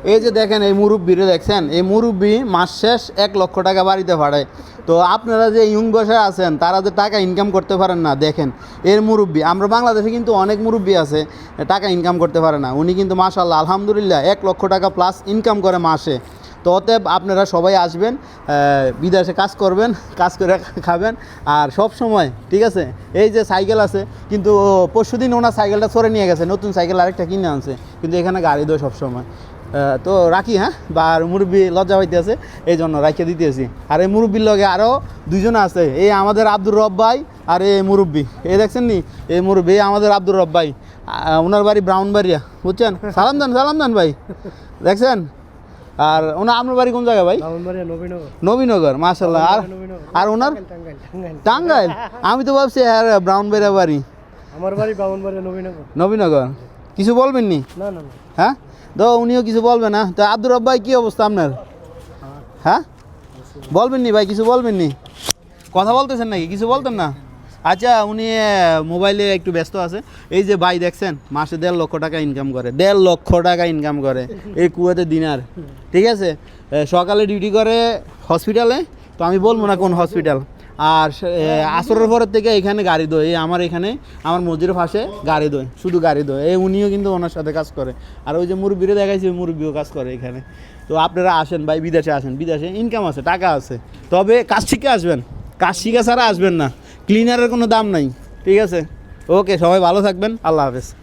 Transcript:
এই যে দেখেন এই মুরব্বিরে দেখছেন, এই মুরব্বি মাস শেষ 1 লক্ষ টাকা বাড়িতে ভাড়ায়। তো আপনারা যে ইয়ং বয়সে আছেন তারা যে টাকা ইনকাম করতে পারেন না, দেখেন এর মুরব্বি। আমরা বাংলাদেশে কিন্তু অনেক মুরব্বি আছে টাকা ইনকাম করতে পারে না, উনি কিন্তু মাশাআল্লাহ আলহামদুলিল্লাহ 1 লক্ষ টাকা প্লাস ইনকাম করে মাসে। তো অতএব আপনারা সবাই আসবেন, বিদেশে কাজ করবেন, কাজ করে খাবেন আর সব সময়, ঠিক আছে। এই যে সাইকেল আছে, কিন্তু পরশুদিন ওনার সাইকেলটা সরে নিয়ে গেছে, নতুন সাইকেল আরেকটা কিনে আনছে, কিন্তু এখানে গাড়ি দেয় সবসময়। তো রাখি, হ্যাঁ, বা আর মুরব্বী লজ্জা পাইতে আছে, এই জন্য রাখিয়ে দিতেছি। আর এই মুরব্বীর লগে আরও 2 জন আছে, এই আমাদের আব্দুর রব ভাই আর এই মুরব্বী, এই দেখছেন নি এই মুরব্বী আমাদের আব্দুর রব ভাই, ওনার বাড়ি ব্রাউনবাড়িয়া, বুঝছেন। সালাম দেন ভাই, দেখছেন। আর ওনার আপনার বাড়ি কোন জায়গা ভাই? নবীনগর, মাশাআল্লাহ। আর ওনার টাঙ্গাইল, আমি তো ভাবছি আর ব্রাউনবাড়িয়া বাড়ি। আমার বাড়ি ব্রাউনবাড়িয়া নবীনগর। কিছু বলবেন নি? না। হ্যাঁ, তো উনিও কিছু বলবে না। তো আব্দুর রব ভাই কী অবস্থা আপনার? হ্যাঁ, বলবেন নি ভাই, কিছু বলবেন নি? কথা বলতেছেন নাকি, কিছু বলতেন না? আচ্ছা, উনি মোবাইলে একটু ব্যস্ত আছে। এই যে ভাই দেখছেন, মাসে 1.5 লক্ষ টাকা ইনকাম করে, 1.5 লক্ষ টাকা ইনকাম করে এই কুয়েতে দিনার, ঠিক আছে। সকালে ডিউটি করে হসপিটালে, তো আমি বলবো না কোন হসপিটাল। আর আসরের পরের থেকে এখানে গাড়ি দোয়, এই আমার এখানে আমার মসজিদের পাশে গাড়ি দোয়, শুধু গাড়ি দোয়। এই উনিও কিন্তু ওনার সাথে কাজ করে। আর ওই যে মুরব্বিরে দেখাইছি, ওই মুরব্বিও কাজ করে এখানে। তো আপনারা আসেন ভাই, বিদেশে আসেন, বিদেশে ইনকাম আছে, টাকা আছে, তবে কাজ শিখে আসবেন, কাজ শিখে ছাড়া আসবেন না। ক্লিনারের কোনো দাম নাই, ঠিক আছে। ওকে, সবাই ভালো থাকবেন, আল্লাহ হাফেজ।